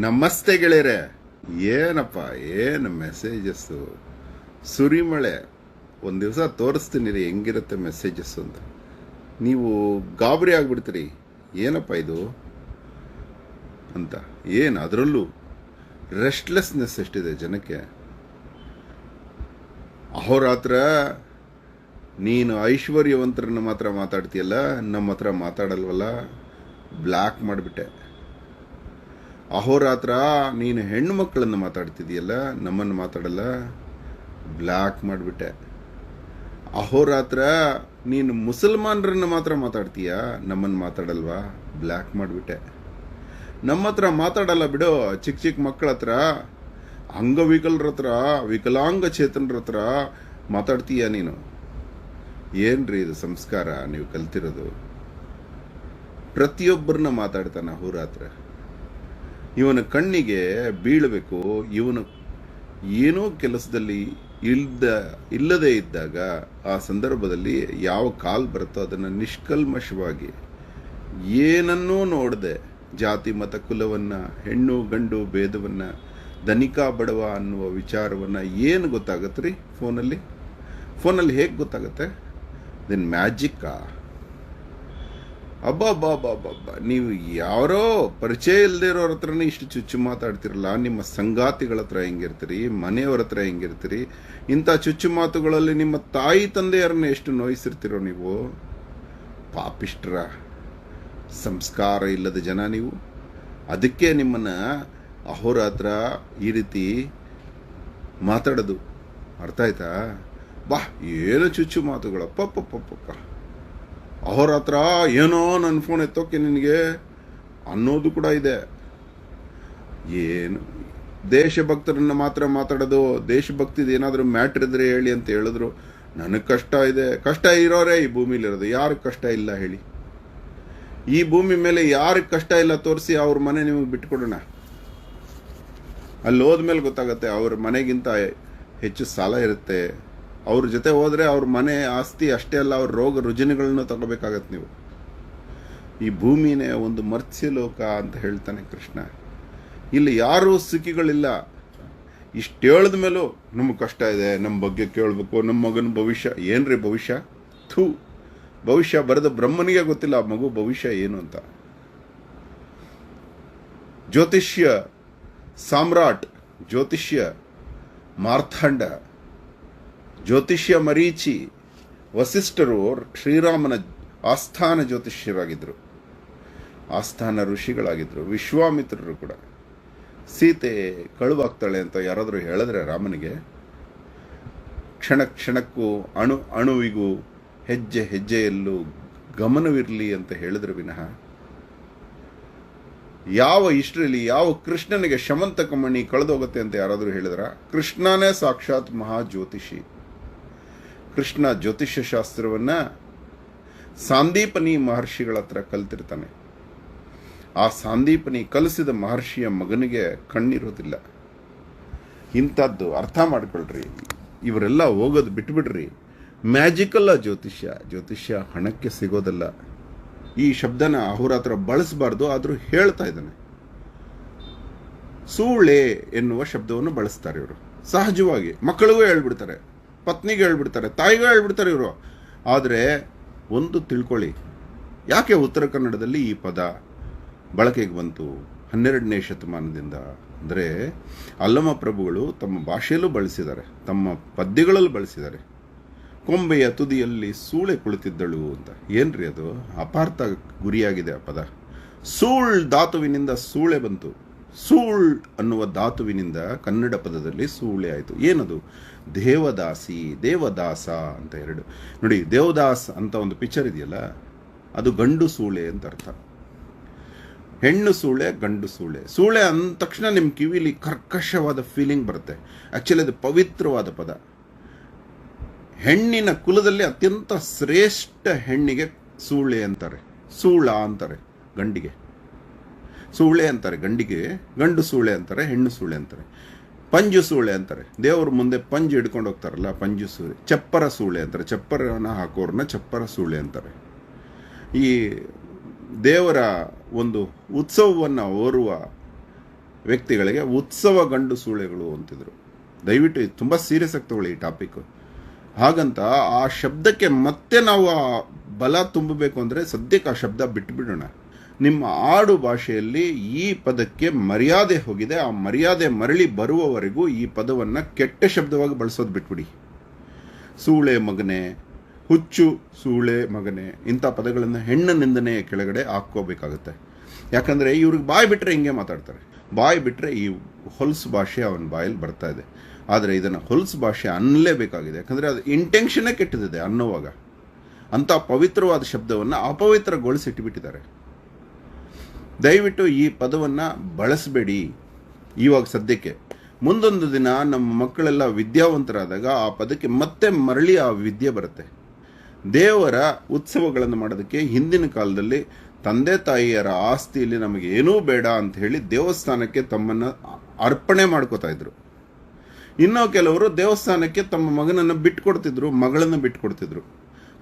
ನಮಸ್ತೆ ಗೆಳೆಯರೆ. ಏನಪ್ಪ, ಏನು ಮೆಸೇಜಸ್ಸು, ಸುರಿಮಳೆ. ಒಂದು ದಿವಸ ತೋರಿಸ್ತೀನಿ ರೀ ಹೆಂಗಿರುತ್ತೆ ಮೆಸೇಜಸ್ಸು ಅಂತ. ನೀವು ಗಾಬರಿ ಆಗ್ಬಿಡ್ತೀರಿ, ಏನಪ್ಪ ಇದು ಅಂತ. ಏನು ಅದರಲ್ಲೂ ರೆಸ್ಟ್ಲೆಸ್ನೆಸ್ ಎಷ್ಟಿದೆ ಜನಕ್ಕೆ. ಅಹೋರಾತ್ರ ನೀನು ಐಶ್ವರ್ಯವಂತರನ್ನು ಮಾತ್ರ ಮಾತಾಡ್ತೀಯಲ್ಲ, ನಮ್ಮ ಹತ್ರ ಮಾತಾಡಲ್ವಲ್ಲ, ಬ್ಲ್ಯಾಕ್ ಮಾಡಿಬಿಟ್ಟೆ. ಅಹೋರಾತ್ರ ನೀನು ಹೆಣ್ಣು ಮಕ್ಕಳನ್ನು ಮಾತಾಡ್ತಿದೆಯಲ್ಲ, ನಮ್ಮನ್ನು ಮಾತಾಡಲ್ಲ, ಬ್ಲ್ಯಾಕ್ ಮಾಡಿಬಿಟ್ಟೆ. ಅಹೋರಾತ್ರ ನೀನು ಮುಸಲ್ಮಾನರನ್ನು ಮಾತ್ರ ಮಾತಾಡ್ತೀಯ, ನಮ್ಮನ್ನು ಮಾತಾಡಲ್ವಾ, ಬ್ಲ್ಯಾಕ್ ಮಾಡಿಬಿಟ್ಟೆ. ನಮ್ಮ ಹತ್ರ ಮಾತಾಡಲ್ಲ ಬಿಡು, ಚಿಕ್ಕ ಚಿಕ್ಕ ಮಕ್ಕಳ ಹತ್ರ, ಅಂಗವಿಕಲರ ಹತ್ರ, ವಿಕಲಾಂಗಚೇತನರ ಹತ್ರ ಮಾತಾಡ್ತೀಯ ನೀನು. ಏನ್ರಿ ಇದು ಸಂಸ್ಕಾರ ನೀವು ಕಲ್ತಿರೋದು? ಪ್ರತಿಯೊಬ್ಬರನ್ನ ಮಾತಾಡ್ತಾನೆ ಅಹೋರಾತ್ರ. ಇವನ ಕಣ್ಣಿಗೆ ಬೀಳಬೇಕು. ಇವನು ಏನೋ ಕೆಲಸದಲ್ಲಿ ಇಲ್ಲದೇ ಇದ್ದಾಗ ಆ ಸಂದರ್ಭದಲ್ಲಿ ಯಾವ ಕಾಲ್ ಬರುತ್ತೋ ಅದನ್ನು ನಿಷ್ಕಲ್ಮಶವಾಗಿ ಏನನ್ನೂ ನೋಡದೆ, ಜಾತಿ ಮತ ಕುಲವನ್ನು, ಹೆಣ್ಣು ಗಂಡು ಭೇದವನ್ನು, ಧನಿಕ ಬಡವ ಅನ್ನುವ ವಿಚಾರವನ್ನು ಏನು ಗೊತ್ತಾಗತ್ತೆ ರೀ ಫೋನಲ್ಲಿ ಹೇಗೆ ಗೊತ್ತಾಗುತ್ತೆ? ದೆನ್ ಮ್ಯಾಜಿಕ್ಕಾ? ಅಬ್ಬಬ್ಬಬ್ಬಬ್ಬ, ನೀವು ಯಾರೋ ಪರಿಚಯ ಇಲ್ಲದೆ ಇರೋರ ಹತ್ರನೇ ಇಷ್ಟು ಚುಚ್ಚು ಮಾತಾಡ್ತಿರಲ್ಲ. ನಿಮ್ಮ ಸಂಗಾತಿಗಳ ಹತ್ರ ಹೆಂಗಿರ್ತೀರಿ, ಮನೆಯವ್ರ ಹತ್ರ ಹೆಂಗಿರ್ತೀರಿ? ಇಂಥ ಚುಚ್ಚು ಮಾತುಗಳಲ್ಲಿ ನಿಮ್ಮ ತಾಯಿ ತಂದೆಯರನ್ನ ಎಷ್ಟು ನೋಯಿಸಿರ್ತೀರೋ ನೀವು. ಪಾಪಿಷ್ಟ್ರ, ಸಂಸ್ಕಾರ ಇಲ್ಲದ ಜನ ನೀವು. ಅದಕ್ಕೆ ನಿಮ್ಮನ್ನ ಅಹೋರಾತ್ರ ಈ ರೀತಿ ಮಾತಾಡೋದು. ಅರ್ಥ ಆಯ್ತಾ? ಬಾ, ಏನು ಚುಚ್ಚು ಮಾತುಗಳಪ್ಪ. ಅಹೋರಾತ್ರ ಏನೋ ನನ್ನ ಫೋನ್ ಎತ್ತೋಕೆ ನಿನಗೆ ಅನ್ನೋದು ಕೂಡ ಇದೆ. ಏನು ದೇಶಭಕ್ತರನ್ನ ಮಾತ್ರ ಮಾತಾಡೋದು. ದೇಶಭಕ್ತಿದು ಏನಾದರೂ ಮ್ಯಾಟ್ರ್ ಇದ್ರೆ ಹೇಳಿ ಅಂತ ಹೇಳಿದ್ರು. ನನಗೆ ಕಷ್ಟ ಇದೆ. ಕಷ್ಟ ಇರೋರೇ ಈ ಭೂಮಿಲಿರೋದು. ಯಾರಿಗೆ ಕಷ್ಟ ಇಲ್ಲ ಹೇಳಿ? ಈ ಭೂಮಿ ಮೇಲೆ ಯಾರಿಗೆ ಕಷ್ಟ ಇಲ್ಲ ತೋರಿಸಿ, ಅವ್ರ ಮನೆ ನಿಮಗೆ ಬಿಟ್ಕೊಡೋಣ. ಅಲ್ಲಿ ಹೋದ್ಮೇಲೆ ಗೊತ್ತಾಗತ್ತೆ ಅವ್ರ ಮನೆಗಿಂತ ಹೆಚ್ಚು ಸಾಲ ಇರುತ್ತೆ. ಅವ್ರ ಜೊತೆ ಹೋದರೆ ಅವ್ರ ಮನೆ ಆಸ್ತಿ ಅಷ್ಟೇ ಅಲ್ಲ, ಅವ್ರ ರೋಗ ರುಜಿನಗಳನ್ನು ತಗೋಬೇಕಾಗತ್ತೆ ನೀವು. ಈ ಭೂಮಿನೇ ಒಂದು ಮರ್ತ್ಯಲೋಕ ಅಂತ ಹೇಳ್ತಾನೆ ಕೃಷ್ಣ. ಇಲ್ಲಿ ಯಾರೂ ಸುಖಿಗಳಿಲ್ಲ. ಇಷ್ಟು ಹೇಳಿದ ಮೇಲೂ ನಮಗೆ ಕಷ್ಟ ಇದೆ, ನಮ್ಮ ಬಗ್ಗೆ ಕೇಳಬೇಕು, ನಮ್ಮ ಮಗನ ಭವಿಷ್ಯ. ಏನ್ರಿ ಭವಿಷ್ಯ? ಭವಿಷ್ಯ ಬರೆದ ಬ್ರಹ್ಮನಿಗೆ ಗೊತ್ತಿಲ್ಲ ಆ ಮಗು ಭವಿಷ್ಯ ಏನು ಅಂತ. ಜ್ಯೋತಿಷ್ಯ ಸಾಮ್ರಾಟ್, ಜ್ಯೋತಿಷ್ಯ ಮಾರ್ಥಾಂಡ, ಜ್ಯೋತಿಷ್ಯ ಮರೀಚಿ, ವಸಿಷ್ಠರು ಶ್ರೀರಾಮನ ಆಸ್ಥಾನ ಜ್ಯೋತಿಷ್ಯರಾಗಿದ್ದರು, ಆಸ್ಥಾನ ಋಷಿಗಳಾಗಿದ್ದರು. ವಿಶ್ವಾಮಿತ್ರರು ಕೂಡ. ಸೀತೆ ಕಳುವಾಗ್ತಾಳೆ ಅಂತ ಯಾರಾದರೂ ಹೇಳಿದ್ರೆ ರಾಮನಿಗೆ, ಕ್ಷಣಕ್ಕೂ ಅಣುವಿಗೂ ಹೆಜ್ಜೆ ಹೆಜ್ಜೆಯಲ್ಲೂ ಗಮನವಿರಲಿ ಅಂತ ಹೇಳಿದ್ರು ವಿನಃ, ಯಾವ ಹಿಸ್ಟ್ರಿಯಲ್ಲಿ ಯಾವ ಕೃಷ್ಣನಿಗೆ ಶಮಂತಕ ಮಣಿ ಕಳೆದೋಗುತ್ತೆ ಅಂತ ಯಾರಾದರೂ ಹೇಳಿದ್ರ? ಕೃಷ್ಣನೇ ಸಾಕ್ಷಾತ್ ಮಹಾ ಜ್ಯೋತಿಷಿ. ಕೃಷ್ಣ ಜ್ಯೋತಿಷ್ಯ ಶಾಸ್ತ್ರವನ್ನ ಸಾಂದೀಪನಿ ಮಹರ್ಷಿಗಳ ಹತ್ರ ಕಲ್ತಿರ್ತಾನೆ. ಆ ಸಾಂದೀಪನಿ ಕಲಿಸಿದ ಮಹರ್ಷಿಯ ಮಗನಿಗೆ ಕಣ್ಣಿರೋದಿಲ್ಲ. ಇಂಥದ್ದು ಅರ್ಥ ಮಾಡ್ಕೊಳ್ರಿ. ಇವರೆಲ್ಲ ಹೋಗೋದು ಬಿಟ್ಬಿಡ್ರಿ. ಮ್ಯಾಜಿಕಲ್ಲ ಜ್ಯೋತಿಷ್ಯ ಹಣಕ್ಕೆ ಸಿಗೋದಲ್ಲ. ಈ ಶಬ್ದನ ಅಹೋರಾತ್ರ ಬಳಸಬಾರ್ದು, ಆದರೂ ಹೇಳ್ತಾ ಇದ್ದಾನೆ. ಸೂಳೆ ಎನ್ನುವ ಶಬ್ದವನ್ನು ಬಳಸ್ತಾರೆ ಇವರು ಸಹಜವಾಗಿ. ಮಕ್ಕಳಿಗೂ ಹೇಳ್ಬಿಡ್ತಾರೆ, ಪತ್ನಿಗೆ ಹೇಳ್ಬಿಡ್ತಾರೆ, ತಾಯಿಗೂ ಹೇಳ್ಬಿಡ್ತಾರೆ ಇವರು. ಆದರೆ ಒಂದು ತಿಳ್ಕೊಳ್ಳಿ, ಯಾಕೆ ಉತ್ತರ ಕನ್ನಡದಲ್ಲಿ ಈ ಪದ ಬಳಕೆಗೆ ಬಂತು 12ನೇ ಶತಮಾನದಿಂದ ಅಂದರೆ, ಅಲ್ಲಮ ಪ್ರಭುಗಳು ತಮ್ಮ ಭಾಷೆಯಲ್ಲೂ ಬಳಸಿದ್ದಾರೆ, ತಮ್ಮ ಪದ್ಯಗಳಲ್ಲೂ ಬಳಸಿದ್ದಾರೆ. ಕೊಂಬೆಯ ತುದಿಯಲ್ಲಿ ಸೂಳೆ ಕುಳಿತಿದ್ದಳು ಅಂತ. ಏನ್ರಿ ಅದು? ಅಪಾರ್ಥ ಗುರಿಯಾಗಿದೆ ಆ ಪದ. ಸೂಳ್ ಧಾತುವಿನಿಂದ ಸೂಳೆ ಬಂತು. ಸೂಳ್ ಅನ್ನುವ ಧಾತುವಿನಿಂದ ಕನ್ನಡ ಪದದಲ್ಲಿ ಸೂಳೆ ಆಯಿತು. ಏನದು? ದೇವದಾಸಿ, ದೇವದಾಸ ಅಂತ ಎರಡು. ನೋಡಿ, ದೇವದಾಸ್ ಅಂತ ಒಂದು ಪಿಕ್ಚರ್ ಇದೆಯಲ್ಲ, ಅದು ಗಂಡು ಸೂಳೆ ಅಂತ ಅರ್ಥ. ಹೆಣ್ಣು ಸೂಳೆ, ಗಂಡು ಸೂಳೆ. ಸೂಳೆ ಅಂದ ತಕ್ಷಣ ನಿಮ್ಮ ಕಿವಿಲಿ ಕರ್ಕಶವಾದ ಫೀಲಿಂಗ್ ಬರುತ್ತೆ. ಆ್ಯಕ್ಚುಲಿ ಅದು ಪವಿತ್ರವಾದ ಪದ. ಹೆಣ್ಣಿನ ಕುಲದಲ್ಲಿ ಅತ್ಯಂತ ಶ್ರೇಷ್ಠ ಹೆಣ್ಣಿಗೆ ಸೂಳೆ ಅಂತಾರೆ. ಸೂಳ ಅಂತಾರೆ ಗಂಡಿಗೆ, ಸೂಳೆ ಅಂತಾರೆ ಗಂಡಿಗೆ. ಗಂಡು ಸೂಳೆ ಅಂತಾರೆ, ಹೆಣ್ಣು ಸೂಳೆ ಅಂತಾರೆ. ಪಂಜು ಸೂಳೆ ಅಂತಾರೆ. ದೇವ್ರ ಮುಂದೆ ಪಂಜು ಹಿಡ್ಕೊಂಡು ಹೋಗ್ತಾರಲ್ಲ, ಪಂಜು ಸೂಳೆ. ಚಪ್ಪರ ಸೂಳೆ ಅಂತಾರೆ. ಚಪ್ಪರನ ಹಾಕೋರನ್ನ ಚಪ್ಪರ ಸೂಳೆ ಅಂತಾರೆ. ಈ ದೇವರ ಒಂದು ಉತ್ಸವವನ್ನು ಓರುವ ವ್ಯಕ್ತಿಗಳಿಗೆ ಉತ್ಸವ ಗಂಡು ಸೂಳೆಗಳು ಅಂತಿದ್ರು. ದಯವಿಟ್ಟು ಇದು ತುಂಬ ಸೀರಿಯಸ್ ಆಗಿ ತಗೊಳ್ಳಿ ಈ ಟಾಪಿಕ್. ಹಾಗಂತ ಆ ಶಬ್ದಕ್ಕೆ ಮತ್ತೆ ನಾವು ಆ ಬಲ ತುಂಬಬೇಕು ಅಂದರೆ ಸದ್ಯಕ್ಕೆ ಆ ಶಬ್ದ ಬಿಟ್ಟುಬಿಡೋಣ. ನಿಮ್ಮ ಆಡು ಭಾಷೆಯಲ್ಲಿ ಈ ಪದಕ್ಕೆ ಮರ್ಯಾದೆ ಹೋಗಿದೆ. ಆ ಮರ್ಯಾದೆ ಮರಳಿ ಬರುವವರೆಗೂ ಈ ಪದವನ್ನು ಕೆಟ್ಟ ಶಬ್ದವಾಗಿ ಬಳಸೋದು ಬಿಟ್ಬಿಡಿ. ಸೂಳೆ ಮಗನೆ, ಹುಚ್ಚು ಸೂಳೆ ಮಗನೆ, ಇಂಥ ಪದಗಳನ್ನು ಹೆಣ್ಣು ನಿಂದನೆಯ ಕೆಳಗಡೆ ಹಾಕ್ಕೋಬೇಕಾಗುತ್ತೆ. ಯಾಕಂದರೆ ಇವ್ರಿಗೆ ಬಾಯಿ ಬಿಟ್ಟರೆ ಹಿಂಗೆ ಮಾತಾಡ್ತಾರೆ. ಬಾಯಿ ಬಿಟ್ಟರೆ ಈ ಹೊಲಸು ಭಾಷೆ ಅವನ ಬಾಯಲ್ಲಿ ಬರ್ತಾ ಇದೆ. ಆದರೆ ಇದನ್ನು ಹೊಲಸು ಭಾಷೆ ಅನ್ನಲೇಬೇಕಾಗಿದೆ. ಯಾಕಂದರೆ ಅದು ಇಂಟೆನ್ಷನ್ನೇ ಕೆಟ್ಟದಿದೆ ಅನ್ನೋವಾಗ. ಅಂಥ ಪವಿತ್ರವಾದ ಶಬ್ದವನ್ನು ಅಪವಿತ್ರಗೊಳಿಸಿಟ್ಟುಬಿಟ್ಟಿದ್ದಾರೆ. ದಯವಿಟ್ಟು ಈ ಪದವನ್ನು ಬಳಸಬೇಡಿ ಇವಾಗ ಸದ್ಯಕ್ಕೆ. ಮುಂದೊಂದು ದಿನ ನಮ್ಮ ಮಕ್ಕಳೆಲ್ಲ ವಿದ್ಯಾವಂತರಾದಾಗ ಆ ಪದಕ್ಕೆ ಮತ್ತೆ ಮರಳಿ ಆ ವಿದ್ಯೆ ಬರುತ್ತೆ. ದೇವರ ಉತ್ಸವಗಳನ್ನು ಮಾಡೋದಕ್ಕೆ ಹಿಂದಿನ ಕಾಲದಲ್ಲಿ ತಂದೆ ತಾಯಿಯರ ಆಸ್ತಿಯಲ್ಲಿ ನಮಗೆ ಏನೂ ಬೇಡ ಅಂತ ಹೇಳಿ ದೇವಸ್ಥಾನಕ್ಕೆ ತಮ್ಮನ್ನು ಅರ್ಪಣೆ ಮಾಡ್ಕೋತಾ ಇದ್ರು. ಇನ್ನೂ ಕೆಲವರು ದೇವಸ್ಥಾನಕ್ಕೆ ತಮ್ಮ ಮಗನನ್ನು ಬಿಟ್ಕೊಡ್ತಿದ್ರು, ಮಗಳನ್ನು ಬಿಟ್ಕೊಡ್ತಿದ್ರು.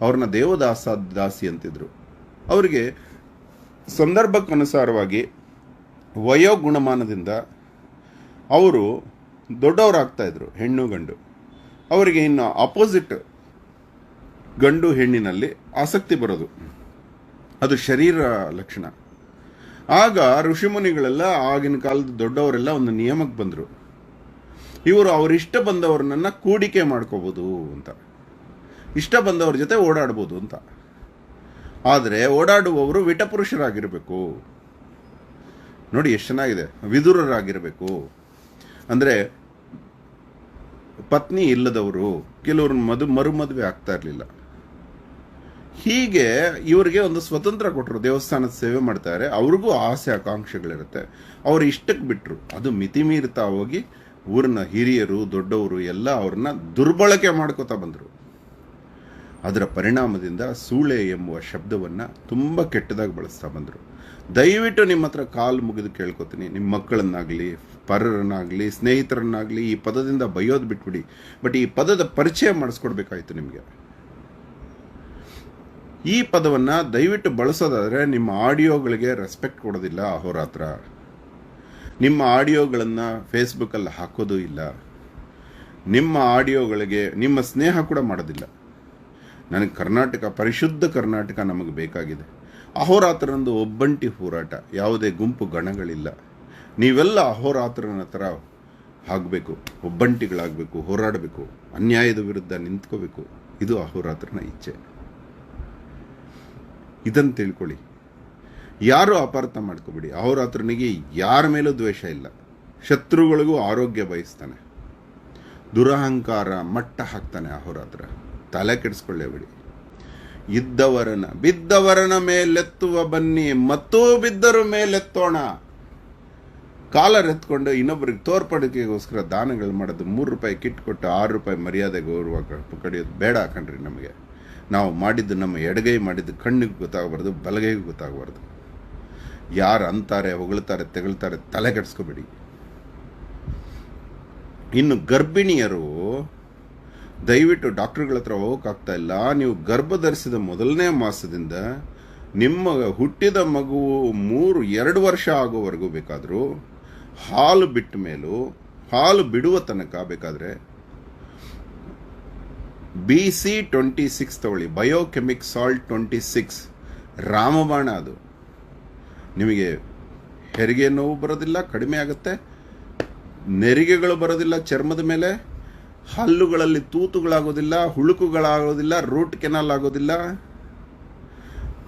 ಅವ್ರನ್ನ ದೇವದಾಸ ದಾಸಿ ಅಂತಿದ್ರು. ಅವರಿಗೆ ಸಂದರ್ಭಕ್ಕನುಸಾರವಾಗಿ ವಯೋಗುಣಮಾನದಿಂದ ಅವರು ದೊಡ್ಡವರಾಗ್ತಾಯಿದ್ರು, ಹೆಣ್ಣು ಗಂಡು. ಅವರಿಗೆ ಇನ್ನು ಅಪೋಸಿಟ್ ಗಂಡು ಹೆಣ್ಣಿನಲ್ಲಿ ಆಸಕ್ತಿ ಬರೋದು, ಅದು ಶರೀರ ಲಕ್ಷಣ. ಆಗ ಋಷಿಮುನಿಗಳೆಲ್ಲ ಆಗಿನ ಕಾಲದ ದೊಡ್ಡವರೆಲ್ಲ ಒಂದು ನಿಯಮಕ್ಕೆ ಬಂದರು. ಇವರು ಅವರಿಷ್ಟ ಬಂದವ್ರನ್ನ ಕೂಡಿಕೆ ಮಾಡ್ಕೋಬೋದು ಅಂತ, ಇಷ್ಟ ಬಂದವ್ರ ಜೊತೆ ಓಡಾಡ್ಬೋದು ಅಂತ. ಆದರೆ ಓಡಾಡುವವರು ವಿಟಪುರುಷರಾಗಿರಬೇಕು. ನೋಡಿ ಎಷ್ಟು ಚೆನ್ನಾಗಿದೆ, ವಿದುರರಾಗಿರಬೇಕು. ಅಂದರೆ ಪತ್ನಿ ಇಲ್ಲದವರು, ಕೆಲವರು ಮರುಮದುವೆ ಆಗ್ತಾ ಇರಲಿಲ್ಲ. ಹೀಗೆ ಇವರಿಗೆ ಒಂದು ಸ್ವತಂತ್ರ ಕೊಟ್ಟರು. ದೇವಸ್ಥಾನದ ಸೇವೆ ಮಾಡ್ತಾರೆ, ಅವ್ರಿಗೂ ಆಸೆ ಆಕಾಂಕ್ಷೆಗಳಿರುತ್ತೆ. ಅವ್ರು ಇಷ್ಟಕ್ಕೆ ಬಿಟ್ಟರು. ಅದು ಮಿತಿ ಮೀರ್ತಾ ಹೋಗಿ ಊರಿನ ಹಿರಿಯರು ದೊಡ್ಡವರು ಎಲ್ಲ ಅವ್ರನ್ನ ದುರ್ಬಳಕೆ ಮಾಡ್ಕೋತಾ ಬಂದರು. ಅದರ ಪರಿಣಾಮದಿಂದ ಸೂಳೆ ಎಂಬುವ ಶಬ್ದವನ್ನು ತುಂಬ ಕೆಟ್ಟದಾಗಿ ಬಳಸ್ತಾ ಬಂದರು. ದಯವಿಟ್ಟು ನಿಮ್ಮ ಹತ್ರ ಕಾಲು ಮುಗಿದು ಕೇಳ್ಕೊತೀನಿ, ನಿಮ್ಮ ಮಕ್ಕಳನ್ನಾಗಲಿ ಪರರನ್ನಾಗಲಿ ಸ್ನೇಹಿತರನ್ನಾಗಲಿ ಈ ಪದದಿಂದ ಬೈಯೋದು ಬಿಟ್ಬಿಡಿ. ಬಟ್ ಈ ಪದದ ಪರಿಚಯ ಮಾಡಿಸ್ಕೊಡ್ಬೇಕಾಯ್ತು ನಿಮಗೆ. ಈ ಪದವನ್ನು ದಯವಿಟ್ಟು ಬಳಸೋದಾದರೆ ನಿಮ್ಮ ಆಡಿಯೋಗಳಿಗೆ ರೆಸ್ಪೆಕ್ಟ್ ಕೊಡೋದಿಲ್ಲ ಅಹೋರಾತ್ರ. ನಿಮ್ಮ ಆಡಿಯೋಗಳನ್ನು ಫೇಸ್ಬುಕ್ಕಲ್ಲಿ ಹಾಕೋದು ಇಲ್ಲ. ನಿಮ್ಮ ಆಡಿಯೋಗಳಿಗೆ ನಿಮ್ಮ ಸ್ನೇಹ ಕೂಡ ಮಾಡೋದಿಲ್ಲ. ನನಗೆ ಕರ್ನಾಟಕ, ಪರಿಶುದ್ಧ ಕರ್ನಾಟಕ ನಮಗೆ ಬೇಕಾಗಿದೆ. ಅಹೋರಾತ್ರನೊಂದು ಒಬ್ಬಂಟಿ ಹೋರಾಟ, ಯಾವುದೇ ಗುಂಪು ಗಣಗಳಿಲ್ಲ. ನೀವೆಲ್ಲ ಅಹೋರಾತ್ರನ ಥರ ಆಗಬೇಕು, ಒಬ್ಬಂಟಿಗಳಾಗಬೇಕು, ಹೋರಾಡಬೇಕು, ಅನ್ಯಾಯದ ವಿರುದ್ಧ ನಿಂತ್ಕೋಬೇಕು. ಇದು ಅಹೋರಾತ್ರನ ಇಚ್ಛೆ. ಇದನ್ನು ತಿಳ್ಕೊಳ್ಳಿ. ಯಾರೂ ಅಪಾರ್ಥ ಮಾಡ್ಕೋಬೇಡಿ. ಅಹೋರಾತ್ರನಿಗೆ ಯಾರ ಮೇಲೂ ದ್ವೇಷ ಇಲ್ಲ. ಶತ್ರುಗಳಿಗೂ ಆರೋಗ್ಯ ಬಯಸ್ತಾನೆ. ದುರಹಂಕಾರ ಮಟ್ಟ ಹಾಕ್ತಾನೆ ಅಹೋರಾತ್ರ. ತಲೆ ಕೆಡಿಸ್ಕೊಳ್ಳೇಬೇಡಿ. ಬಿದ್ದವರನ ಮೇಲೆತ್ತುವ ಬನ್ನಿ, ಮತ್ತೂ ಬಿದ್ದರು ಮೇಲೆತ್ತೋಣ. ಕಾಲರೆತ್ಕೊಂಡು ಇನ್ನೊಬ್ಬರಿಗೆ ತೋರ್ಪಡಿಕೆಗೋಸ್ಕರ ದಾನಗಳು ಮಾಡೋದು, 3 ರೂಪಾಯಿ ಕಿಟ್ ಕೊಟ್ಟು 6 ರೂಪಾಯಿ ಮರ್ಯಾದೆ ಗೌರವ ಕಡಿಯೋದು ಬೇಡ ಕಣ್ರಿ. ನಮಗೆ ನಾವು ಮಾಡಿದ್ದು, ನಮ್ಮ ಎಡಗೈ ಮಾಡಿದ್ದು ಕಣ್ಣಿಗೆ ಗೊತ್ತಾಗಬಾರ್ದು, ಬಲಗೈಗೂ ಗೊತ್ತಾಗಬಾರ್ದು. ಯಾರು ಅಂತಾರೆ, ಹೊಗಳ್ತಾರೆ, ತೆಗಳ್ತಾರೆ, ತಲೆ ಕೆಡಿಸ್ಕೋಬೇಡಿ. ಇನ್ನು ಗರ್ಭಿಣಿಯರು ದಯವಿಟ್ಟು ಡಾಕ್ಟರ್ಗಳ ಹತ್ರ ಹೋಗೋಕ್ಕಾಗ್ತಾ ಇಲ್ಲ. ನೀವು ಗರ್ಭ ಧರಿಸಿದ ಮೊದಲನೇ ಮಾಸದಿಂದ ನಿಮ್ಮ ಹುಟ್ಟಿದ ಮಗು 2 ವರ್ಷ ಆಗೋವರೆಗೂ ಬೇಕಾದರೂ, ಹಾಲು ಬಿಟ್ಟ ಮೇಲೂ, ಹಾಲು ಬಿಡುವ ತನಕ ಬೇಕಾದರೆ BC26 ತಗೊಳ್ಳಿ, ಬಯೋಕೆಮಿಕ್ ಸಾಲ್ಟ್ 26, ರಾಮಬಾಣ. ಅದು ನಿಮಗೆ ಹೆರಿಗೆ ನೋವು ಬರೋದಿಲ್ಲ, ಕಡಿಮೆ ಆಗುತ್ತೆ. ನೆರಿಗೆಗಳು ಬರೋದಿಲ್ಲ ಚರ್ಮದ ಮೇಲೆ, ಹಲ್ಲುಗಳಲ್ಲಿ ತೂತುಗಳಾಗೋದಿಲ್ಲ, ಹುಳುಕುಗಳಾಗೋದಿಲ್ಲ, ರೂಟ್ ಕೆನಾಲ್ ಆಗೋದಿಲ್ಲ,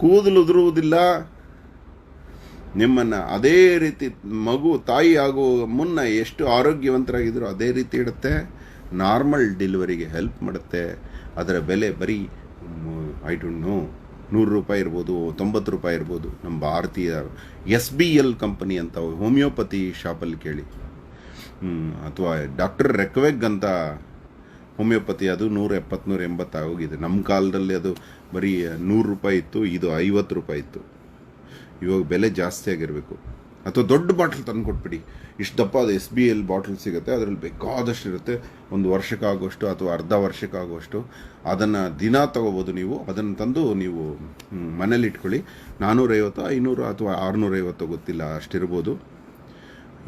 ಕೂದಲು ಉದುರುವುದಿಲ್ಲ. ನಿಮ್ಮನ್ನು ಅದೇ ರೀತಿ ಮಗು ತಾಯಿ ಆಗುವ ಮುನ್ನ ಎಷ್ಟು ಆರೋಗ್ಯವಂತರಾಗಿದ್ದರೂ ಅದೇ ರೀತಿ ಇಡುತ್ತೆ. ನಾರ್ಮಲ್ ಡೆಲಿವರಿಗೆ ಹೆಲ್ಪ್ ಮಾಡುತ್ತೆ. ಅದರ ಬೆಲೆ ಬರೀ ಐ ಡೋಂಟ್ ನೋ, 100 ರೂಪಾಯಿ ಇರ್ಬೋದು, 90 ರೂಪಾಯಿ ಇರ್ಬೋದು. ನಮ್ಮ ಭಾರತೀಯ SBL ಕಂಪನಿ ಅಂತ ಹೋಮಿಯೋಪತಿ ಶಾಪಲ್ಲಿ ಕೇಳಿ, ಅಥವಾ ಡಾಕ್ಟರ್ ರೆಕ್ವೆಗ್ ಅಂತ ಹೋಮಿಯೋಪತಿ, ಅದು 170, 180 ಆಗೋಗಿದೆ. ನಮ್ಮ ಕಾಲದಲ್ಲಿ ಅದು ಬರೀ 100 ರೂಪಾಯಿ ಇತ್ತು, ಇದು 50 ರೂಪಾಯಿ ಇತ್ತು. ಇವಾಗ ಬೆಲೆ ಜಾಸ್ತಿ ಆಗಿರಬೇಕು. ಅಥವಾ ದೊಡ್ಡ ಬಾಟ್ಲ್ ತಂದು ಕೊಟ್ಬಿಡಿ. ಇಷ್ಟು ದಪ್ಪ ಅದು SBL ಬಾಟ್ಲ್ ಸಿಗುತ್ತೆ, ಅದರಲ್ಲಿ ಬೇಕಾದಷ್ಟು ಇರುತ್ತೆ. 1 ವರ್ಷಕ್ಕಾಗುವಷ್ಟು ಅಥವಾ ಅರ್ಧ ವರ್ಷಕ್ಕಾಗುವಷ್ಟು ಅದನ್ನು ದಿನ ತಗೋಬೋದು. ನೀವು ಅದನ್ನು ತಂದು ನೀವು ಮನೇಲಿ ಇಟ್ಕೊಳ್ಳಿ. 450, 500 ಅಥವಾ 650 ಗೊತ್ತಿಲ್ಲ, ಅಷ್ಟಿರ್ಬೋದು.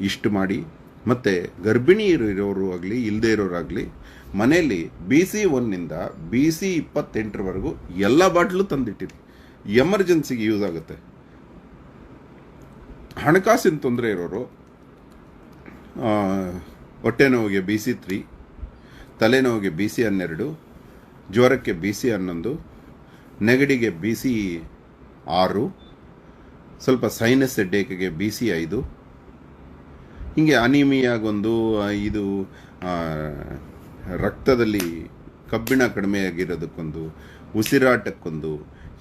ಇಷ್ಟು ಮಾಡಿ, ಮತ್ತು ಗರ್ಭಿಣಿ ಇರೋರು ಆಗಲಿ ಇಲ್ಲದೇ ಇರೋರಾಗಲಿ ಮನೆಯಲ್ಲಿ BC1 BC28 ಎಲ್ಲ ಬಾಟ್ಲು ತಂದಿಟ್ಟಿರಿ. ಎಮರ್ಜೆನ್ಸಿಗೆ ಯೂಸ್ ಆಗುತ್ತೆ. ಹಣಕಾಸಿನ ತೊಂದರೆ ಇರೋರು ಹೊಟ್ಟೆ ನೋವಿಗೆ BC3, ತಲೆನೋವಿಗೆ BC12, ಜ್ವರಕ್ಕೆ BC11, ನೆಗಡಿಗೆ BC6, ಸ್ವಲ್ಪ ಸೈನಸ್ ಹೆಡ್ಡೇಕ್ಗೆ BC5, ಹೀಗೆ ಅನಿಮಿಯಾಗೊಂದು, ಇದು ರಕ್ತದಲ್ಲಿ ಕಬ್ಬಿಣ ಕಡಿಮೆ ಆಗಿರೋದಕ್ಕೊಂದು, ಉಸಿರಾಟಕ್ಕೊಂದು,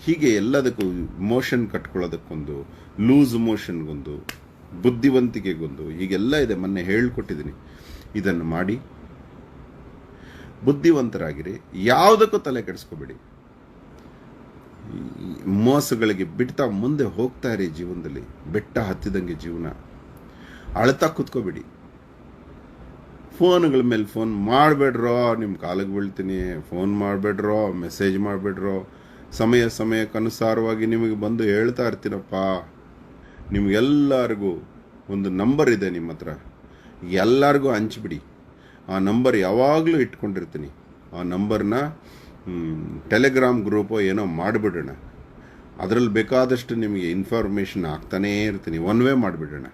ಹೀಗೆ ಎಲ್ಲದಕ್ಕೂ ಮೋಷನ್ ಕಟ್ಕೊಳ್ಳೋದಕ್ಕೊಂದು, ಲೂಸ್ ಮೋಷನ್ಗೊಂದು, ಬುದ್ಧಿವಂತಿಕೆಗೊಂದು, ಹೀಗೆಲ್ಲ ಇದೆ. ಮೊನ್ನೆ ಹೇಳ್ಕೊಟ್ಟಿದ್ದೀನಿ. ಇದನ್ನು ಮಾಡಿ ಬುದ್ಧಿವಂತರಾಗಿರಿ. ಯಾವುದಕ್ಕೂ ತಲೆ ಕೆಡಿಸ್ಕೋಬೇಡಿ. ಮೋಸಗಳಿಗೆ ಬಿಡ್ತಾ ಮುಂದೆ ಹೋಗ್ತಾ ಇರಿ. ಜೀವನದಲ್ಲಿ ಬೆಟ್ಟ ಹತ್ತಿದಂಗೆ ಜೀವನ. ಅಳ್ತಾ ಕೂತ್ಕೋಬೇಡಿ. ಫೋನ್ಗಳ ಮೇಲೆ ಫೋನ್ ಮಾಡಬೇಡ್ರೋ, ನಿಮ್ಮ ಕಾಲಿಗೆ ಬೀಳ್ತೀನಿ. Phone ಮಾಡಬೇಡ್ರೋ, message ಮಾಡಬೇಡ್ರೋ. ಸಮಯಕ್ಕನುಸಾರವಾಗಿ ನಿಮಗೆ ಬಂದು ಹೇಳ್ತಾ ಇರ್ತೀನಪ್ಪ. ನಿಮಗೆಲ್ಲರಿಗೂ ಒಂದು ನಂಬರ್ ಇದೆ ನಿಮ್ಮ ಹತ್ರ, ಎಲ್ಲರಿಗೂ ಹಂಚ್ಬಿಡಿ. ಆ ನಂಬರ್ ಯಾವಾಗಲೂ ಇಟ್ಕೊಂಡಿರ್ತೀನಿ. ಆ ನಂಬರ್ನ ಟೆಲಿಗ್ರಾಮ್ ಗ್ರೂಪೋ ಏನೋ ಮಾಡಿಬಿಡೋಣ. ಅದರಲ್ಲಿ ಬೇಕಾದಷ್ಟು ನಿಮಗೆ ಇನ್ಫಾರ್ಮೇಷನ್ ಆಗ್ತಾನೇ ಇರ್ತೀನಿ. ಒನ್ ವೇ ಮಾಡಿಬಿಡೋಣ.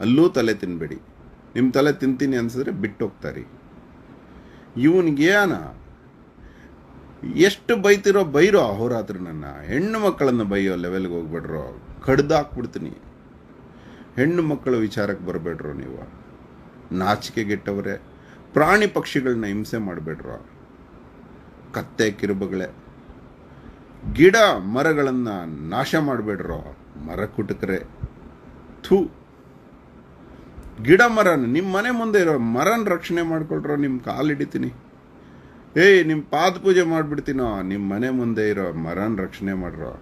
ಅಲ್ಲೂ ತಲೆ ತಿನ್ನಬೇಡಿ. ನಿಮ್ಮ ತಲೆ ತಿಂತೀನಿ ಅನ್ಸಿದ್ರೆ ಬಿಟ್ಟು ಹೋಗ್ತಾರೆ. ಇವನಿಗೇನ ಎಷ್ಟು ಬೈರೋ ಅಹೋರಾತ್ರ. ನನ್ನ ಹೆಣ್ಣು ಮಕ್ಕಳನ್ನು ಬೈಯೋ ಲೆವೆಲ್ಗೆ ಹೋಗ್ಬೇಡ್ರೋ, ಕಡ್ದಾಕ್ಬಿಡ್ತೀನಿ. ಹೆಣ್ಣು ಮಕ್ಕಳ ವಿಚಾರಕ್ಕೆ ಬರಬೇಡ್ರೋ ನೀವು. ನಾಚಿಕೆಗೆಟ್ಟವರೇ. ಪ್ರಾಣಿ ಪಕ್ಷಿಗಳನ್ನ ಹಿಂಸೆ ಮಾಡಬೇಡ್ರೋ. ಕತ್ತೆ ಕಿರುಬಗಳೇ. ಗಿಡ ಮರಗಳನ್ನು ನಾಶ ಮಾಡಬೇಡ್ರೋ, ಮರ ಕುಟುಕರೆ. ಥೂ. ಗಿಡ ಮರನ ನಿಮ್ಮ ಮನೆ ಮುಂದೆ ಇರೋ ಮರನ ರಕ್ಷಣೆ ಮಾಡ್ಕೊಳ್ರೋ. ನಿಮ್ಮ ಕಾಲು ಹಿಡಿತೀನಿ. ನಿಮ್ಮ ಪಾದ ಪೂಜೆ ಮಾಡಿಬಿಡ್ತೀನೋ. ನಿಮ್ಮ ಮನೆ ಮುಂದೆ ಇರೋ ಮರನ ರಕ್ಷಣೆ ಮಾಡ್ರೋ.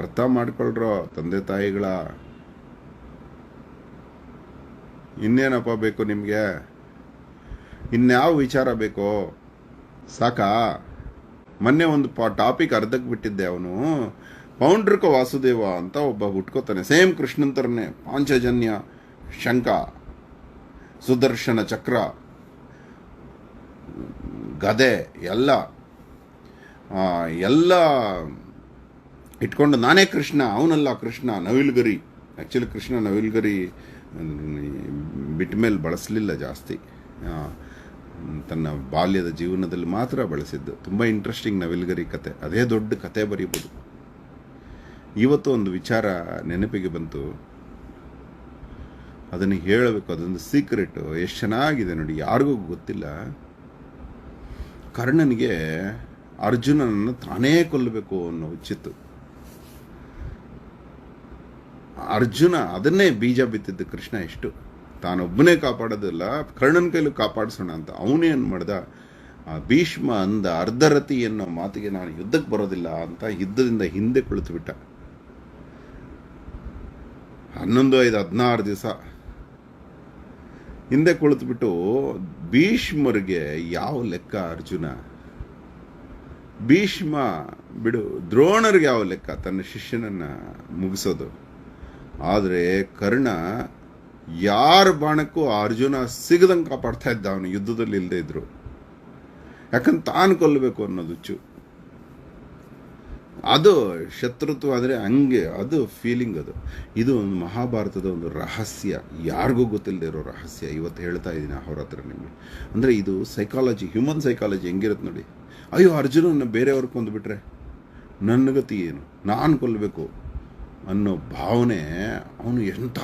ಅರ್ಥ ಮಾಡ್ಕೊಳ್ರೋ ತಂದೆ ತಾಯಿಗಳ. ಇನ್ನೇನಪ್ಪ ಬೇಕು ನಿಮಗೆ? ಇನ್ಯಾವ ವಿಚಾರ ಬೇಕೋ? ಸಾಕಾ? ಮೊನ್ನೆ ಒಂದು ಟಾಪಿಕ್ ಅರ್ಧಕ್ಕೆ ಬಿಟ್ಟಿದ್ದೆ. ಅವನು ಪೌಂಡ್ರಕ ವಾಸುದೇವ ಅಂತ ಒಬ್ಬ ಹುಟ್ಕೋತಾನೆ. ಸೇಮ್ ಕೃಷ್ಣನ್ ಥರನೇ. ಪಾಂಚಜನ್ಯ, ಶಂಖ, ಸುದರ್ಶನ ಚಕ್ರ, ಗದೆ ಎಲ್ಲ ಇಟ್ಕೊಂಡು ನಾನೇ ಕೃಷ್ಣ, ಅವನಲ್ಲ ಕೃಷ್ಣ, ನವಿಲ್ಗರಿ. ಆ್ಯಕ್ಚುಲಿ ಕೃಷ್ಣ ನವಿಲ್ಗರಿ ಬಿಟ್ಟ ಮೇಲೆ ಬಳಸಲಿಲ್ಲ ಜಾಸ್ತಿ. ತನ್ನ ಬಾಲ್ಯದ ಜೀವನದಲ್ಲಿ ಮಾತ್ರ ಬಳಸಿದ್ದು. ತುಂಬ ಇಂಟ್ರೆಸ್ಟಿಂಗ್ ನವಿಲ್ಗರಿ ಕತೆ. ಅದೇ ದೊಡ್ಡ ಕತೆ ಬರೀಬೋದು. ಇವತ್ತು ಒಂದು ವಿಚಾರ ನೆನಪಿಗೆ ಬಂತು, ಅದನ್ನು ಹೇಳಬೇಕು. ಅದೊಂದು ಸೀಕ್ರೆಟ್. ಎಷ್ಟು ಚೆನ್ನಾಗಿದೆ ನೋಡಿ, ಯಾರಿಗೂ ಗೊತ್ತಿಲ್ಲ. ಕರ್ಣನಿಗೆ ಅರ್ಜುನನನ್ನು ತಾನೇ ಕೊಲ್ಲಬೇಕು ಅನ್ನೋ ಹುಚ್ಚಿತ್ತು. ಅರ್ಜುನ ಅದನ್ನೇ ಬೀಜ ಬಿತ್ತಿದ್ದು ಕೃಷ್ಣ. ಎಷ್ಟು ತಾನೊಬ್ಬನೇ ಕಾಪಾಡೋದಿಲ್ಲ, ಕರ್ಣನ ಕೈಲೂ ಕಾಪಾಡಿಸೋಣ ಅಂತ. ಅವನೇನು ಮಾಡ್ದ? ಭೀಷ್ಮ ಅಂದ ಅರ್ಧರತಿ ಅನ್ನೋ ಮಾತಿಗೆ ನಾನು ಯುದ್ಧಕ್ಕೆ ಬರೋದಿಲ್ಲ ಅಂತ ಯುದ್ಧದಿಂದ ಹಿಂದೆ ಕುಳಿತು ಬಿಟ್ಟ. 11, 5, 16 ದಿವಸ ಹಿಂದೆ ಕುಳಿತುಬಿಟ್ಟು ಭೀಷ್ಮರಿಗೆ ಯಾವ ಲೆಕ್ಕ ಅರ್ಜುನ? ಭೀಷ್ಮ ಬಿಡು, ದ್ರೋಣರಿಗೆ ಯಾವ ಲೆಕ್ಕ ತನ್ನ ಶಿಷ್ಯನನ್ನು ಮುಗಿಸೋದು? ಆದರೆ ಕರ್ಣ ಯಾರ ಬಾಣಕ್ಕೂ ಅರ್ಜುನ ಸಿಗದಂಗೆ ಕಾಪಾಡ್ತಾ ಇದ್ದ. ಅವನು ಯುದ್ಧದಲ್ಲಿ ಇಲ್ಲದೆ ಇದ್ರು. ಯಾಕಂದ್ರೆ ತಾನು ಕೊಲ್ಲಬೇಕು ಅನ್ನೋದು ಹುಚ್ಚು. ಅದು ಶತ್ರುತ್ವ ಆದರೆ ಹಂಗೆ, ಅದು ಫೀಲಿಂಗ್. ಇದು ಒಂದು ಮಹಾಭಾರತದ ಒಂದು ರಹಸ್ಯ, ಯಾರಿಗೂ ಗೊತ್ತಿಲ್ಲದೆ ಇರೋ ರಹಸ್ಯ. ಇವತ್ತು ಹೇಳ್ತಾ ಇದ್ದೀನಿ ಅವ್ರ ಹತ್ರ ನಿಮಗೆ. ಅಂದರೆ ಇದು ಸೈಕಾಲಜಿ, ಹ್ಯೂಮನ್ ಸೈಕಾಲಜಿ ಹೆಂಗಿರುತ್ತೆ ನೋಡಿ. ಅಯ್ಯೋ ಅರ್ಜುನನ್ನ ಬೇರೆಯವ್ರಿಗೆ ಕೊಂದುಬಿಟ್ರೆ ನನ್ನ ಗತಿ ಏನು, ನಾನು ಕೊಲ್ಲಬೇಕು ಅನ್ನೋ ಭಾವನೆ. ಅವನು ಎಂಥ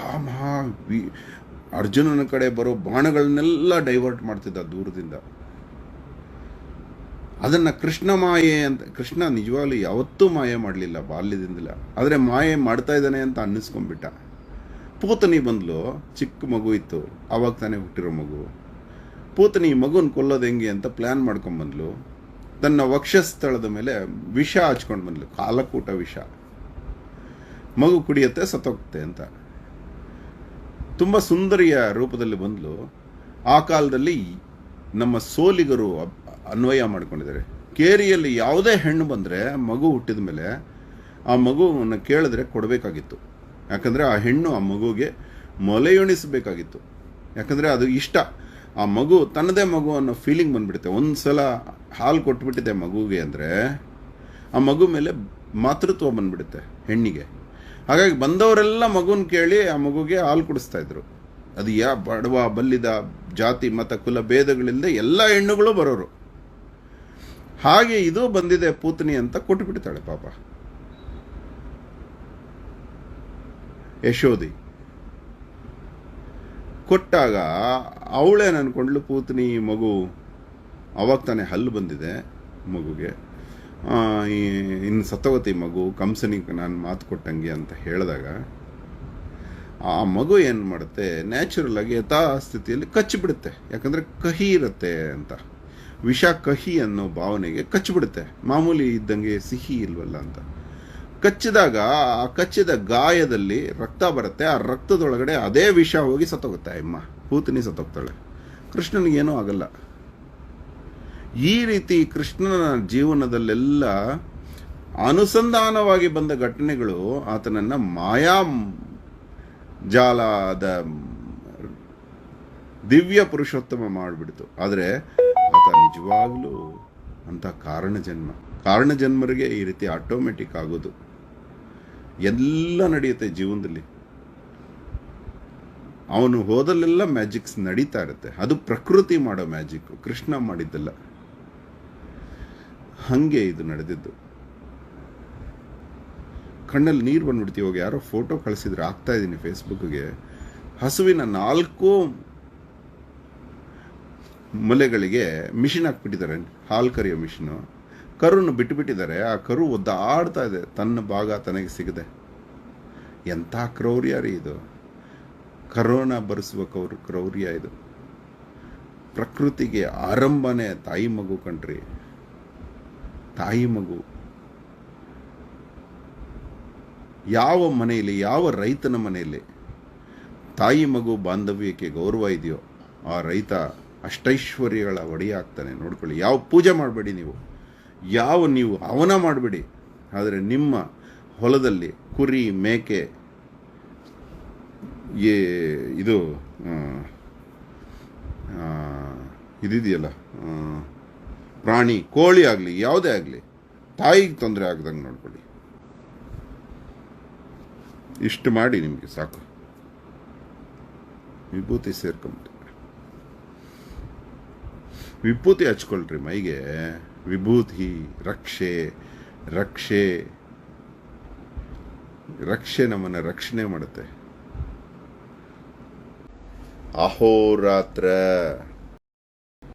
ಅರ್ಜುನನ ಕಡೆ ಬರೋ ಬಾಣಗಳನ್ನೆಲ್ಲ ಡೈವರ್ಟ್ ಮಾಡ್ತಿದ್ದ ದೂರದಿಂದ. ಅದನ್ನು ಕೃಷ್ಣ ಮಾಯೆ ಅಂತ. ಕೃಷ್ಣ ನಿಜವಾಗ್ಲೂ ಯಾವತ್ತೂ ಮಾಯೆ ಮಾಡಲಿಲ್ಲ ಬಾಲ್ಯದಿಂದಲ. ಆದರೆ ಮಾಯೆ ಮಾಡ್ತಾ ಇದ್ದಾನೆ ಅಂತ ಅನ್ನಿಸ್ಕೊಂಡ್ಬಿಟ್ಟ. ಪೂತನಿ ಬಂದ್ಲು, ಚಿಕ್ಕ ಮಗು ಇತ್ತು, ಆವಾಗ ತಾನೇ ಹುಟ್ಟಿರೋ ಮಗು. ಪೂತನಿ ಮಗುನ ಕೊಲ್ಲೋದು ಹೆಂಗೆ ಅಂತ ಪ್ಲ್ಯಾನ್ ಮಾಡ್ಕೊಂಡ್ಬಂದ್ಲು. ತನ್ನ ವಕ್ಷಸ್ಥಳದ ಮೇಲೆ ವಿಷ ಹಚ್ಕೊಂಡು ಬಂದ್ಲು, ಕಾಲಕೂಟ ವಿಷ. ಮಗು ಕುಡಿಯುತ್ತೆ, ಸತ್ತೋಗುತ್ತೆ ಅಂತ. ತುಂಬ ಸುಂದರಿಯ ರೂಪದಲ್ಲಿ ಬಂದ್ಲು. ಆ ಕಾಲದಲ್ಲಿ ನಮ್ಮ ಸೋಲಿಗರು ಅನ್ವಯ ಮಾಡ್ಕೊಂಡಿದ್ದಾರೆ. ಕೇರಿಯಲ್ಲಿ ಯಾವುದೇ ಹೆಣ್ಣು ಬಂದರೆ ಮಗು ಹುಟ್ಟಿದ ಮೇಲೆ ಆ ಮಗುವನ್ನು ಕೇಳಿದ್ರೆ ಕೊಡಬೇಕಾಗಿತ್ತು. ಯಾಕಂದರೆ ಆ ಹೆಣ್ಣು ಆ ಮಗುಗೆ ಮೊಲೆಯುಣಿಸಬೇಕಾಗಿತ್ತು. ಯಾಕಂದರೆ ಅದು ಇಷ್ಟ, ಆ ಮಗು ತನ್ನದೇ ಮಗು ಅನ್ನೋ ಫೀಲಿಂಗ್ ಬಂದ್ಬಿಡುತ್ತೆ. ಒಂದು ಸಲ ಹಾಲು ಕೊಟ್ಬಿಟ್ಟಿದೆ ಮಗುಗೆ ಅಂದರೆ ಆ ಮಗು ಮೇಲೆ ಮಾತೃತ್ವ ಬಂದ್ಬಿಡುತ್ತೆ ಹೆಣ್ಣಿಗೆ. ಹಾಗಾಗಿ ಬಂದವರೆಲ್ಲ ಮಗುನ ಕೇಳಿ ಆ ಮಗುಗೆ ಹಾಲು ಕುಡಿಸ್ತಾಯಿದ್ರು. ಅದು ಬಡವ ಬಲ್ಲಿದ ಜಾತಿ ಮತ ಕುಲ ಭೇದಗಳಿಲ್ಲದೆ ಎಲ್ಲ ಹೆಣ್ಣುಗಳು ಬರೋರು. ಹಾಗೆ ಇದು ಬಂದಿದೆ ಪೂತನಿ ಅಂತ ಕೊಟ್ಟುಬಿಡ್ತಾಳೆ ಪಾಪ ಯಶೋದಿ. ಕೊಟ್ಟಾಗ ಅವಳೇನು ಅನ್ಕೊಂಡ್ಲು, ಪೂತನಿ ಮಗು ಅವಾಗ ತಾನೇ ಹಲ್ಲು ಬಂದಿದೆ ಮಗುಗೆ, ಇನ್ನು ಸತ್ತವತಿ ಮಗು, ಕಂಸನಿಗೆ ನಾನು ಮಾತು ಕೊಟ್ಟಂಗೆ ಅಂತ ಹೇಳಿದಾಗ ಆ ಮಗು ಏನು ಮಾಡುತ್ತೆ, ನ್ಯಾಚುರಲ್ ಆಗಿ ಯಥಾಸ್ಥಿತಿಯಲ್ಲಿ ಕಚ್ಚಿಬಿಡುತ್ತೆ. ಯಾಕಂದರೆ ಕಹಿ ಇರುತ್ತೆ ಅಂತ, ವಿಷ ಕಹಿ ಅನ್ನೋ ಭಾವನೆಗೆ ಕಚ್ಚಿಬಿಡುತ್ತೆ. ಮಾಮೂಲಿ ಇದ್ದಂಗೆ ಸಿಹಿ ಇಲ್ವಲ್ಲ ಅಂತ ಕಚ್ಚಿದಾಗ ಆ ಕಚ್ಚಿದ ಗಾಯದಲ್ಲಿ ರಕ್ತ ಬರುತ್ತೆ. ಆ ರಕ್ತದೊಳಗಡೆ ಅದೇ ವಿಷ ಹೋಗಿ ಸತ್ತೋಗುತ್ತೆ. ಅಮ್ಮ ಪೂತನಿ ಸತ್ತೋಗ್ತಾಳೆ, ಕೃಷ್ಣನಿಗೇನೂ ಆಗಲ್ಲ. ಈ ರೀತಿ ಕೃಷ್ಣನ ಜೀವನದಲ್ಲೆಲ್ಲ ಅನುಸಂಧಾನವಾಗಿ ಬಂದ ಘಟನೆಗಳು ಆತನನ್ನು ಮಾಯಾ ಜಾಲದ ದಿವ್ಯ ಪುರುಷೋತ್ತಮ ಮಾಡಿಬಿಡ್ತು. ಆದರೆ ಆತ ನಿಜವಾಗ್ಲೂ ಅಂತ ಕಾರಣ ಜನ್ಮರಿಗೆ ಈ ರೀತಿ ಆಟೋಮೆಟಿಕ್ ಆಗೋದು ಎಲ್ಲ ನಡೆಯುತ್ತೆ ಜೀವನದಲ್ಲಿ. ಅವನು ಹೋದಲ್ಲೆಲ್ಲ ಮ್ಯಾಜಿಕ್ಸ್ ನಡೀತಾ ಇರುತ್ತೆ. ಅದು ಪ್ರಕೃತಿ ಮಾಡೋ ಮ್ಯಾಜಿಕ್, ಕೃಷ್ಣ ಮಾಡಿದ್ದಲ್ಲ. ಹಂಗೆ ಇದು ನಡೆದಿದ್ದು. ಕಣ್ಣಲ್ಲಿ ನೀರು ಬಂದ್ಬಿಡ್ತೀವಿ. ಹೋಗಿ ಯಾರೋ ಫೋಟೋ ಕಳಿಸಿದ್ರೆ ಹಾಕ್ತಾ ಇದ್ದೀನಿ ಫೇಸ್ಬುಕ್ಗೆ. ಹಸುವಿನ 4 ಮೊಲೆಗಳಿಗೆ ಮಿಷಿನ್ ಹಾಕ್ಬಿಟ್ಟಿದ್ದಾರೆ, ಹಾಲು ಕರಿಯೋ ಮಿಷಿನು. ಕರುನ್ನು ಬಿಟ್ಟುಬಿಟ್ಟಿದ್ದಾರೆ. ಆ ಕರು ಒದ್ದಾಡ್ತಾ ಇದೆ, ತನ್ನ ಭಾಗ ತನಗೆ ಸಿಗದೆ. ಎಂಥ ಕ್ರೌರ್ಯ ರೀ ಇದು! ಕರೋನಾ ಬರೆಸುವ ಕ್ರೌರ್ಯ ಇದು. ಪ್ರಕೃತಿಗೆ ಆರಂಭನೇ ತಾಯಿ ಮಗು ಕಣ್ರಿ. ತಾಯಿ ಮಗು ಯಾವ ಮನೆಯಲ್ಲಿ, ಯಾವ ರೈತನ ಮನೆಯಲ್ಲಿ ತಾಯಿ ಮಗು ಬಾಂಧವ್ಯಕ್ಕೆ ಗೌರವ ಇದೆಯೋ ಆ ರೈತ ಅಷ್ಟೈಶ್ವರ್ಯಗಳ ಒಡೆಯ ಆಗ್ತಾನೆ. ನೋಡ್ಕೊಳ್ಳಿ. ಯಾವ ಪೂಜೆ ಮಾಡಬೇಡಿ ನೀವು ಹವನ ಮಾಡಬೇಡಿ. ಆದರೆ ನಿಮ್ಮ ಹೊಲದಲ್ಲಿ ಕುರಿ ಮೇಕೆ ಇದಿದೆಯಲ್ಲ, ಪ್ರಾಣಿ ಕೋಳಿ ಆಗಲಿ ಯಾವುದೇ ಆಗಲಿ ತಾಯಿಗೆ ತೊಂದರೆ ಆಗ್ದಂಗೆ ನೋಡ್ಕೊಳ್ಳಿ. ಇಷ್ಟು ಮಾಡಿ ನಿಮಗೆ ಸಾಕು. ವಿಭೂತಿ ಸೇರ್ಕೊಂಬಿಟ್ಟು ವಿಭೂತಿ ಹಚ್ಕೊಳ್ರಿ ಮೈಗೆ. ವಿಭೂತಿ ರಕ್ಷೆ ನಮ್ಮನ್ನು ರಕ್ಷಣೆ ಮಾಡುತ್ತೆ. ಅಹೋರಾತ್ರ.